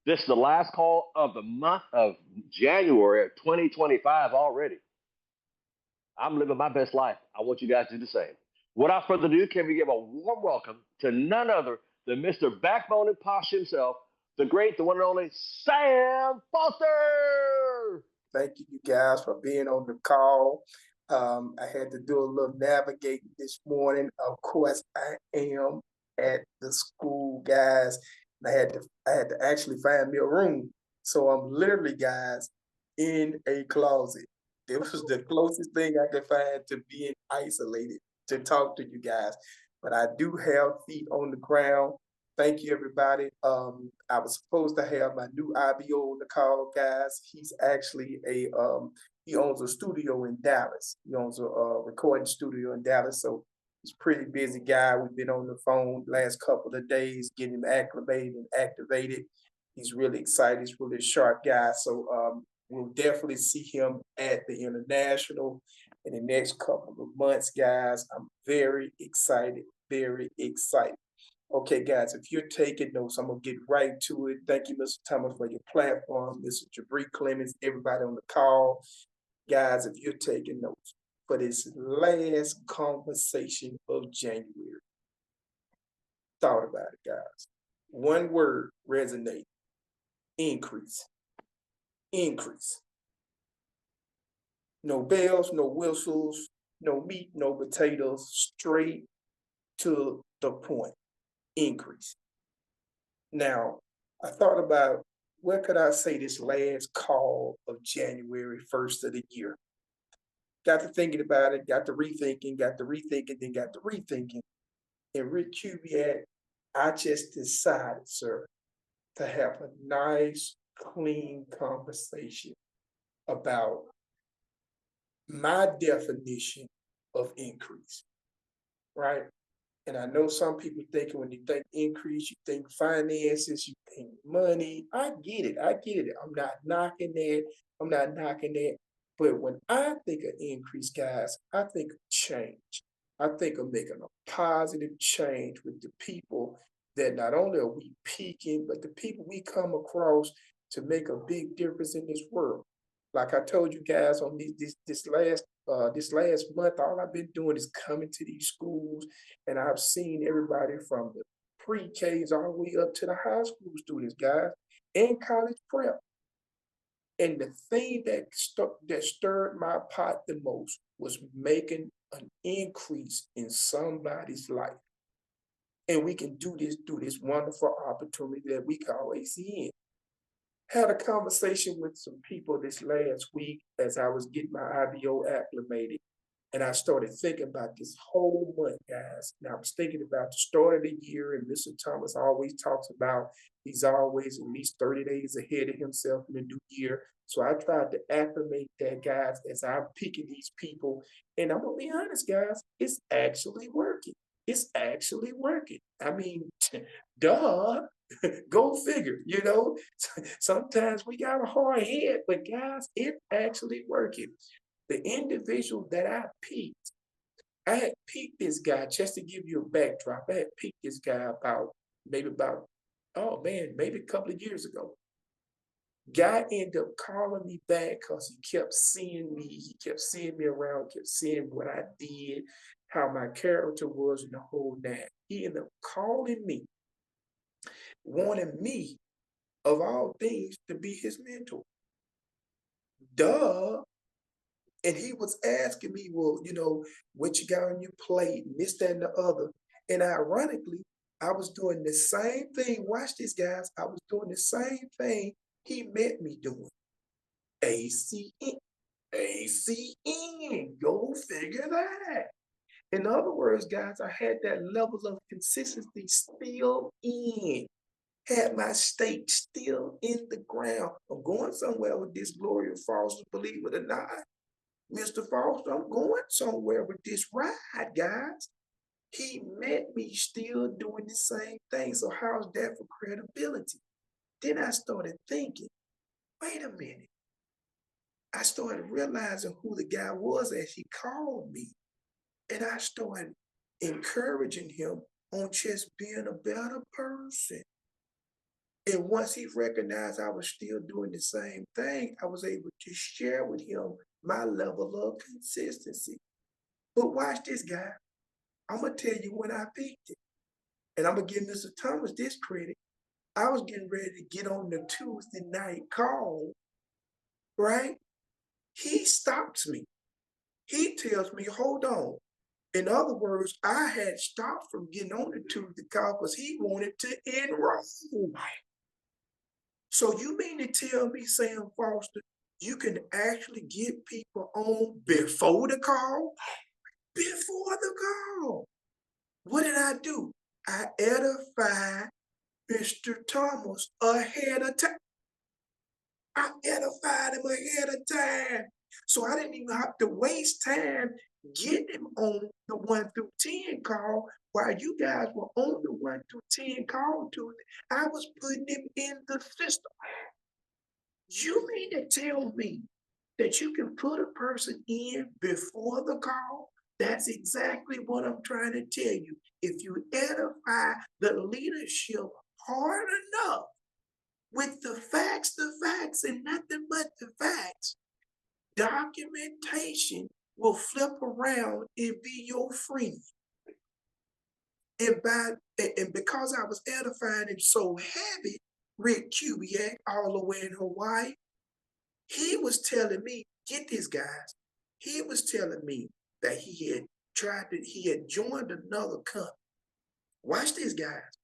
This is the last call of the month of January of 2025 already. I'm living my best life. I want you guys to do the same. Without further ado, can we give a warm welcome to none other than Mr. Backbone and Posh himself, the great, the one and only Sam Foster? Thank you guys for being on the call. I had to do a little navigating this morning. Of course, I am at the school, guys. I had to actually find me a room. So I'm literally, guys, in a closet. It was the closest thing I could find to being isolated to talk to you guys. But I do have feet on the ground. Thank you, everybody. I was supposed to have my new IBO on the call, guys. He's actually he owns a studio in Dallas. He owns a recording studio in Dallas, so he's a pretty busy guy. We've been on the phone the last couple of days, getting him acclimated and activated. He's really excited. He's really a sharp guy. So we'll definitely see him at the International in the next couple of months, guys. I'm very excited, very excited. Okay, guys, if you're taking notes, I'm gonna get right to it. Thank you, Mr. Thomas, for your platform, Mr. Jabri Clemens, everybody on the call. Guys, if you're taking notes for this last conversation of January, thought about it, guys. One word resonate: increase. Increase. No bells, no whistles, no meat, no potatoes, straight to the point. Increase. Now, I thought about what could I say this last call of January 1st of the year. Got to thinking about it, got to rethinking, then got to rethinking. And Rick Cubiat, I just decided, sir, to have a nice, clean conversation about my definition of increase, right? And I know some people think when you think increase, you think finances, you think money. I get it. I get it. I'm not knocking that. I'm not knocking that. But when I think of increase, guys, I think of change. I think of making a positive change with the people that not only are we peaking, but the people we come across to make a big difference in this world. Like I told you guys on this last month, all I've been doing is coming to these schools, and I've seen everybody from the pre-Ks all the way up to the high school students, guys, and college prep. And the thing that stirred my pot the most was making an increase in somebody's life. And we can do this through this wonderful opportunity that we call ACN. Had a conversation with some people this last week as I was getting my IBO acclimated. And I started thinking about this whole month, guys. And I was thinking about the start of the year, and Mr. Thomas always talks about he's always at least 30 days ahead of himself in the new year. So I tried to acclimate that, guys, as I'm picking these people. And I'm going to be honest, guys, it's actually working. It's actually working. I mean, duh. Go figure, you know. Sometimes we got a hard head, but guys, it's actually working. The individual that I had picked this guy just to give you a backdrop. I had picked this guy about, oh man, maybe a couple of years ago. Guy ended up calling me back because he kept seeing me. He kept seeing me around, kept seeing what I did, how my character was, and the whole nine. He ended up calling me, wanting me, of all things, to be his mentor. Duh. And he was asking me, well, what you got on your plate, and this, that, and the other. And ironically, I was doing the same thing. Watch this, guys. I was doing the same thing he met me doing. ACN. ACN. Go figure that. In other words, guys, I had that level of consistency still in. Had my stake still in the ground. I'm going somewhere with this Gloria Foster, believe it or not. Mr. Foster, I'm going somewhere with this ride, guys. He met me still doing the same thing. So how's that for credibility? Then I started thinking, wait a minute. I started realizing who the guy was as he called me. And I started encouraging him on just being a better person. And once he recognized I was still doing the same thing, I was able to share with him my level of consistency. But watch this, guy. I'm gonna tell you when I peaked it, and I'm gonna give Mr. Thomas this credit. I was getting ready to get on the Tuesday night call, right? He stops me. He tells me, hold on. In other words, I had stopped from getting on the Tuesday call because he wanted to enroll. So you mean to tell me, Sam Foster, you can actually get people on before the call? Before the call. What did I do? I edified Mr. Thomas ahead of time. I edified him ahead of time. So I didn't even have to waste time getting him on the 1 through 10 call while you guys were on the 1 through 10 call to it. I was putting him in the system. You mean to tell me that you can put a person in before the call? That's exactly what I'm trying to tell you. If you edify the leadership hard enough with the facts, and nothing but the facts, documentation will flip around and be your friend. And because I was edifying him so heavy, Rick Kubiak, all the way in Hawaii, he was telling me, get this, guys. He was telling me that he had joined another company. Watch this, guys.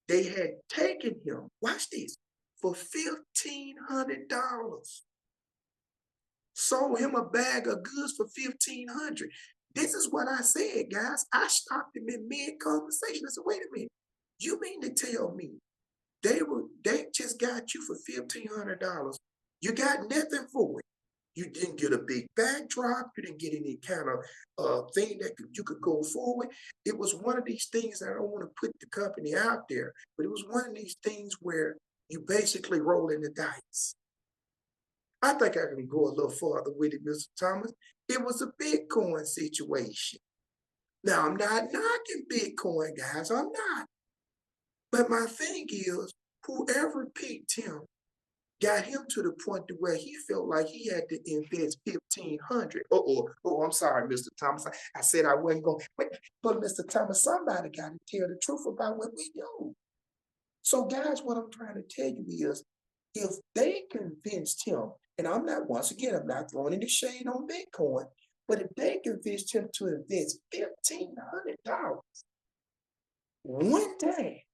They had taken him, watch this, for $1,500. Sold him a bag of goods for $1,500. This is what I said, guys. I stopped him in mid-conversation. I said, wait a minute. You mean to tell me they just got you for $1,500? You got nothing for it. You didn't get a big backdrop. You didn't get any kind of thing that you could go forward. It was one of these things that I don't want to put the company out there, but it was one of these things where you basically roll in the dice. I think I can go a little farther with it, Mr. Thomas. It was a Bitcoin situation. Now, I'm not knocking Bitcoin, guys. I'm not. But my thing is, whoever picked him got him to the point to where he felt like he had to invest $1,500. I'm sorry, Mr. Thomas. I said I wasn't going. But Mr. Thomas, somebody got to tell the truth about what we do. So, guys, what I'm trying to tell you is, if they convinced him, and I'm not throwing any shade on Bitcoin, but if they convinced him to invest $1,500 one day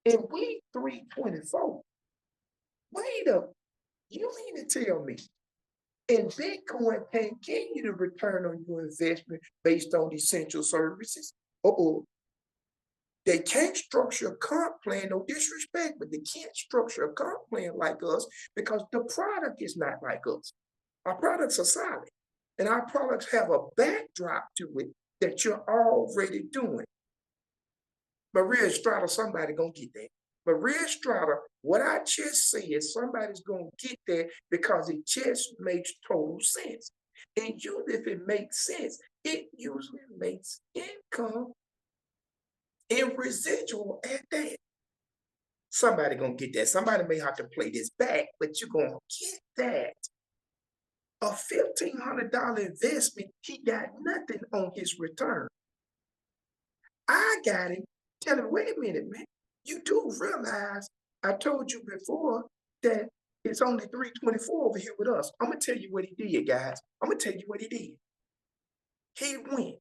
in week 324, wait up, you mean to tell me, and Bitcoin can't give you the return on your investment based on essential services? They can't structure a comp plan, no disrespect, but they can't structure a comp plan like us because the product is not like us. Our products are solid, and our products have a backdrop to it that you're already doing. Maria Estrada, somebody gonna get that. Maria Estrada, what I just said, somebody's gonna get that because it just makes total sense. And usually if it makes sense, it usually makes income and residual at that. Somebody gonna get that. Somebody may have to play this back, but you're gonna get that. A $1,500 investment, he got nothing on his return. I got him telling him, wait a minute, man, you do realize I told you before that it's only 324 over here with us. I'm gonna tell you what he did, guys. I'm gonna tell you what he did. He went,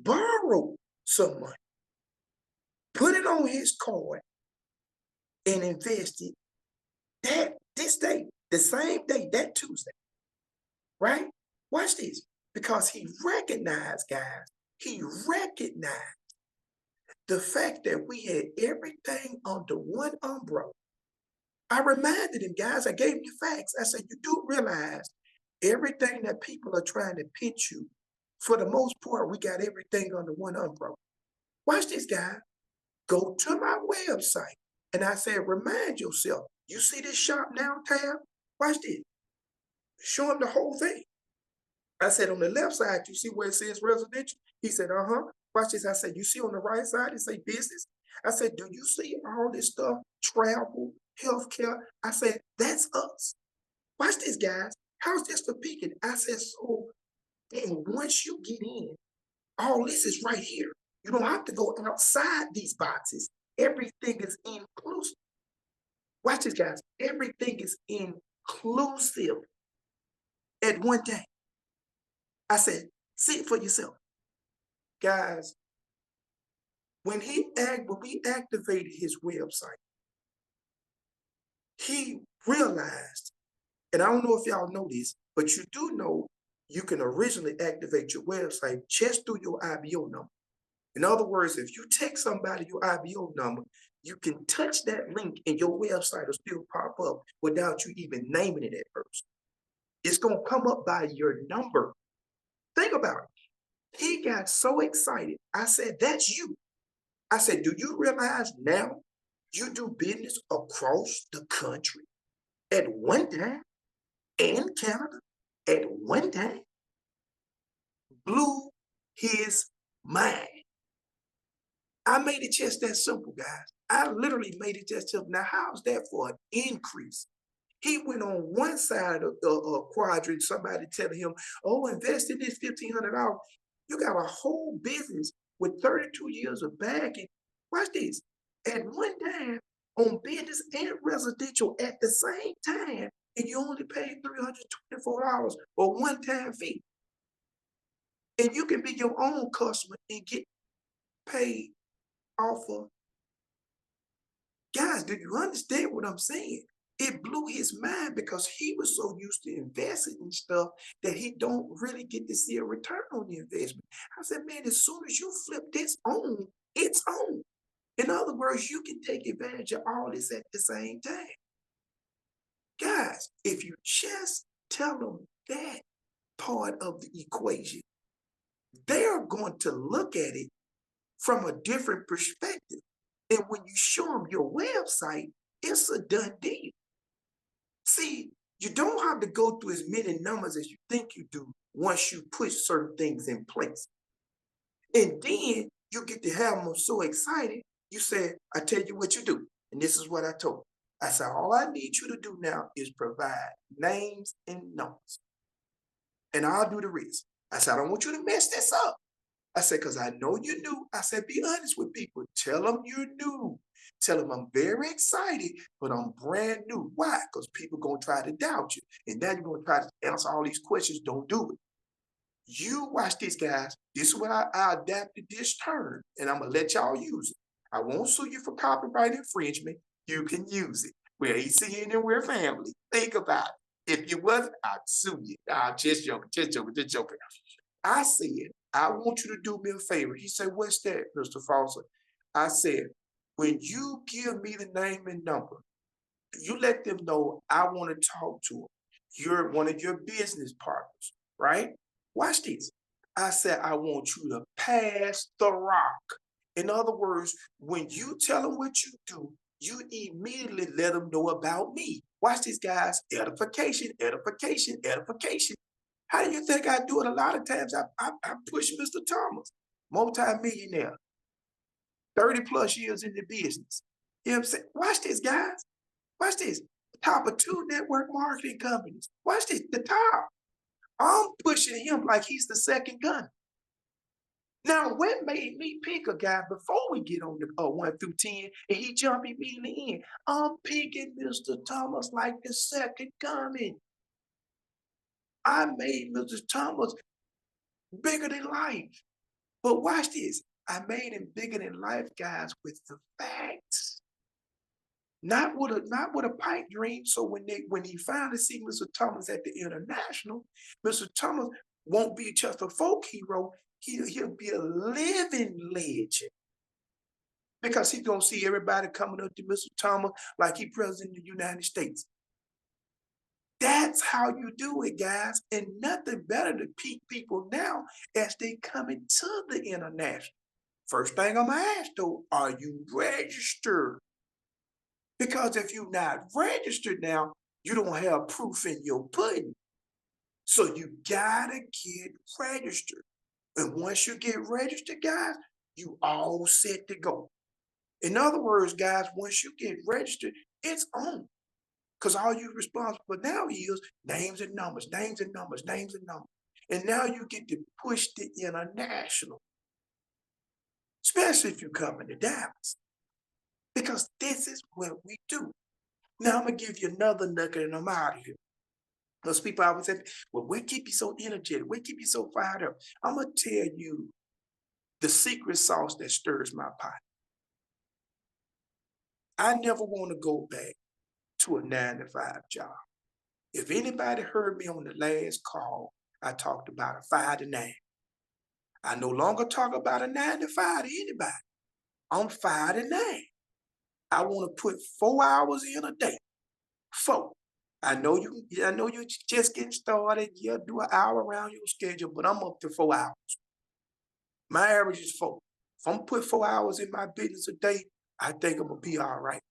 borrowed some money, put it on his card, and invested this day, the same day, that Tuesday, right? Watch this, because he recognized, guys, the fact that we had everything under one umbrella. I reminded him, guys, I gave him the facts. I said, you do realize everything that people are trying to pitch you, for the most part, we got everything under one umbrella. Watch this, guy. Go to my website. And I said, remind yourself, you see this shop now tab? Watch this. Show him the whole thing. I said, on the left side, you see where it says residential? He said, uh-huh. Watch this. I said, you see on the right side, it say business? I said, do you see all this stuff? Travel, healthcare. I said, that's us. Watch this, guys. How's this for peaking? I said, so, and once you get in, all this is right here. You don't have to go outside these boxes. Everything is inclusive. Watch this, guys. Everything is inclusive at one time. I said, see it for yourself. Guys, when we activated his website, he realized, and I don't know if y'all know this, but you do know you can originally activate your website just through your IBO number. In other words, if you text somebody your IBO number, you can touch that link and your website will still pop up without you even naming it at first. It's going to come up by your number. Think about it. He got so excited. I said, that's you. I said, do you realize now you do business across the country at one time and Canada at one time? Blew his mind. I made it just that simple, guys. I literally made it just simple. Now, how's that for an increase? He went on one side of the quadrant, somebody telling him, oh, invest in this $1,500. You got a whole business with 32 years of backing. Watch this. At one time, on business and residential at the same time, and you only paid $324 for one-time fee. And you can be your own customer and get paid off of. Guys, do you understand what I'm saying? It blew his mind because he was so used to investing in stuff that he don't really get to see a return on the investment. I said, man, as soon as you flip this on, it's on. In other words, you can take advantage of all this at the same time. Guys, if you just tell them that part of the equation, they're going to look at it from a different perspective. And when you show them your website, it's a done deal. See, you don't have to go through as many numbers as you think you do once you put certain things in place. And then you get to have them so excited, you say, I tell you what you do. And this is what I told them. I said, all I need you to do now is provide names and numbers. And I'll do the rest. I said, I don't want you to mess this up. I said, because I know you're new. I said, be honest with people. Tell them you're new. Tell them I'm very excited, but I'm brand new. Why? Because people going to try to doubt you. And now you're going to try to answer all these questions. Don't do it. You watch this, guys. This is what I adapted this term, and I'm going to let y'all use it. I won't sue you for copyright infringement. You can use it. We're ECN and we're family. Think about it. If you wasn't, I'd sue you. I'm just joking, just joking, just joking. I said, I want you to do me a favor. He said, what's that, Mr. Foster? I said, when you give me the name and number, you let them know I want to talk to them. You're one of your business partners, right? Watch this. I said, I want you to pass the rock. In other words, when you tell them what you do, you immediately let them know about me. Watch this, guys. Edification, edification, edification. How do you think I do it? A lot of times I push Mr. Thomas, multi-millionaire, 30 plus years in the business. You know what I'm saying? Watch this, guys. Watch this. Top of 2 network marketing companies. Watch this, the top. I'm pushing him like he's the second gun. Now, what made me pick a guy before we get on the 1 through 10 and he jump immediately in? I'm picking Mr. Thomas like the second gunman. I made Mr. Thomas bigger than life. But watch this. I made him bigger than life, guys, with the facts. Not with a pipe dream. So when he finally see Mr. Thomas at the International, Mr. Thomas won't be just a folk hero. He'll be a living legend. Because he's gonna see everybody coming up to Mr. Thomas like he president of the United States. That's how you do it, guys. And nothing better to peak people now as they come into the International. First thing I'm gonna ask though, are you registered? Because if you're not registered now, you don't have proof in your pudding. So you gotta get registered. And once you get registered, guys, you all set to go. In other words, guys, once you get registered, it's on. Because all you're responsible for now is names and numbers, names and numbers, names and numbers. And now you get to push the international, especially if you come into Dallas, because this is what we do. Now I'm gonna give you another nugget and I'm out of here. Those people always say, well, what keep you so energetic? What keep you so fired up? I'm gonna tell you the secret sauce that stirs my pot. I never want to go back to a 9 to 5 job. If anybody heard me on the last call, I talked about a 5 to 9. I no longer talk about a 9 to 5 to anybody. I'm 5 to 9. I want to put 4 hours in a day. 4. I know you just getting started. You'll do an hour around your schedule, but I'm up to 4 hours. My average is 4. If I'm put 4 hours in my business a day, I think I'm gonna be all right.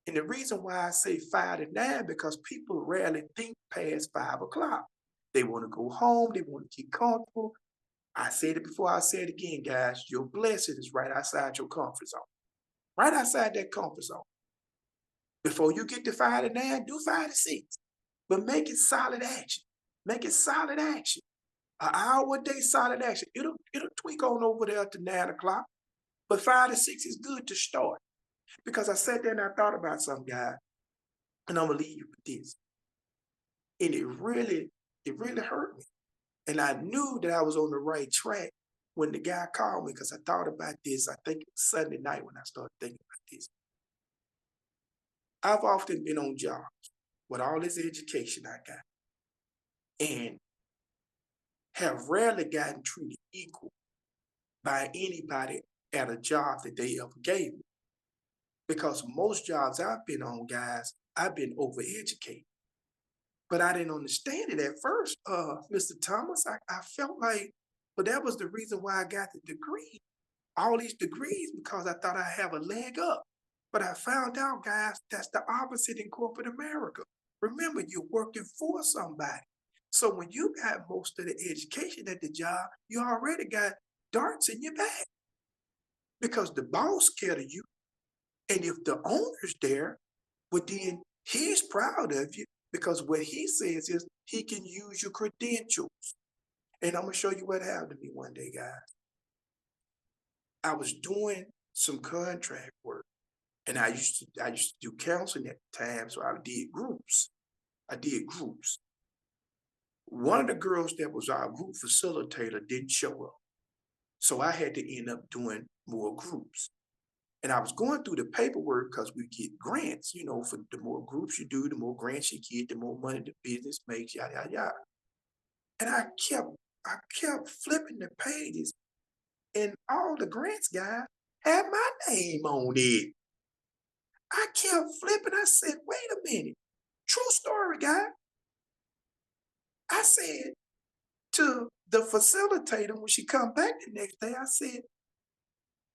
And the reason why I say 5 to 9, because people rarely think past 5 o'clock. They want to go home, they want to get comfortable. I said it before, I say it again, guys. Your blessing is right outside your comfort zone. Right outside that comfort zone. Before you get to 5 to 9, do 5 to 6. But make it solid action. Make it solid action. An hour a day solid action. It'll tweak on over there to 9 o'clock. But 5 to 6 is good to start. Because I sat there and I thought about something, guys, and I'm gonna leave you with this. And it really hurt me. And I knew that I was on the right track when the guy called me because I thought about this. I think it was Sunday night when I started thinking about this. I've often been on jobs with all this education I got and have rarely gotten treated equal by anybody at a job that they ever gave me. Because most jobs I've been on, guys, I've been overeducated. But I didn't understand it at first, Mr. Thomas. I felt like, but that was the reason why I got the degree, all these degrees, because I thought I have a leg up. But I found out, guys, that's the opposite in corporate America. Remember, you're working for somebody. So when you got most of the education at the job, you already got darts in your back because the boss scared of you. And if the owner's there, well, then he's proud of you because what he says is he can use your credentials. And I'm gonna show you what happened to me one day, guys. I was doing some contract work, and I used to do counseling at the time, so I did groups. I did groups. One of the girls that was our group facilitator didn't show up, so I had to end up doing more groups. And I was going through the paperwork because we get grants, for the more groups you do, the more grants you get, the more money the business makes, yada yada yada. And I kept flipping the pages, and all the grants guys had my name on it. I kept flipping. I said, wait a minute. True story, guy. I said to the facilitator when she come back the next day, I said,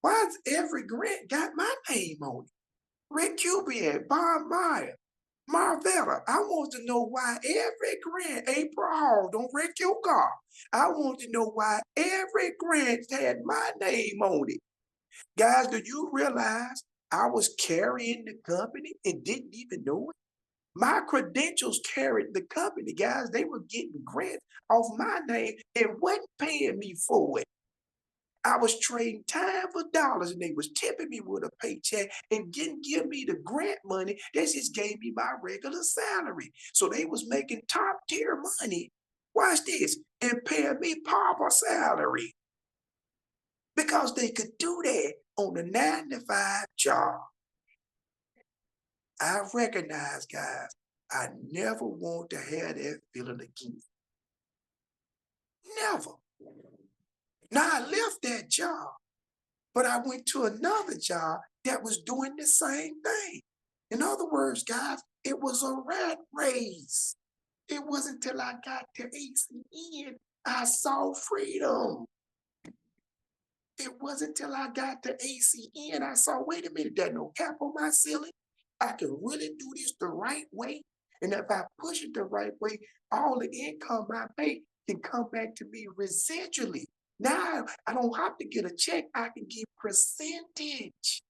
why's every grant got my name on it? Rick Cubian, Bob Meyer, Marvetta. I want to know why every grant, April Hall, don't wreck your car. I want to know why every grant had my name on it. Guys, do you realize I was carrying the company and didn't even know it? My credentials carried the company, guys. They were getting grants off my name and wasn't paying me for it. I was trading time for dollars and they was tipping me with a paycheck and didn't give me the grant money. They just gave me my regular salary. So they was making top tier money. Watch this. And paying me pauper salary because they could do that on a 9 to 5 job. I recognize, guys, I never want to have that feeling again. Never. Now I left that job, but I went to another job that was doing the same thing. In other words, guys, it was a rat race. It wasn't till I got to ACN I saw freedom. It wasn't till I got to ACN I saw, wait a minute, there's no cap on my ceiling. I can really do this the right way. And if I push it the right way, all the income I make can come back to me residually. Now I don't have to get a check, I can get percentage.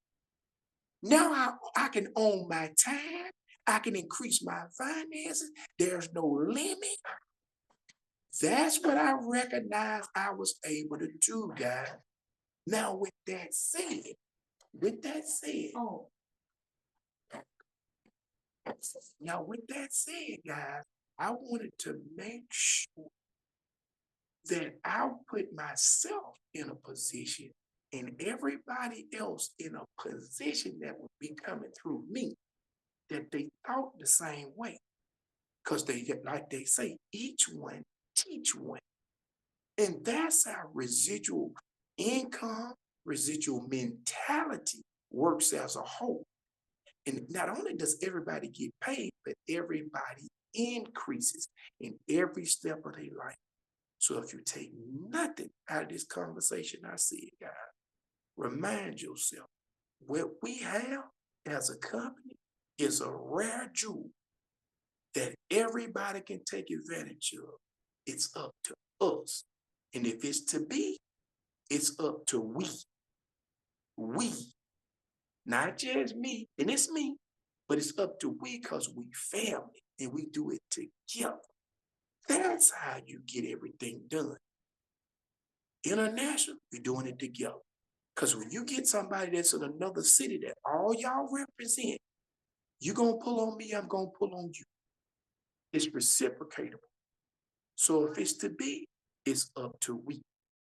Now I can own my time. I can increase my finances. There's no limit. That's what I recognize I was able to do, guys. Now, with that said, oh, now with that said, guys, I wanted to make sure that I put myself in a position and everybody else in a position that would be coming through me, that they thought the same way. Because they, like they say, each one teach one. And that's how residual income, residual mentality works as a whole. And not only does everybody get paid, but everybody increases in every step of their life. So if you take nothing out of this conversation I said, guys, remind yourself what we have as a company is a rare jewel that everybody can take advantage of. It's up to us. And if it's to be, it's up to we, not just me, and it's me, but it's up to we because we family and we do it together. That's how you get everything done. International, we're doing it together. Because when you get somebody that's in another city that all y'all represent, you're going to pull on me, I'm going to pull on you. It's reciprocatable. So if it's to be, it's up to we.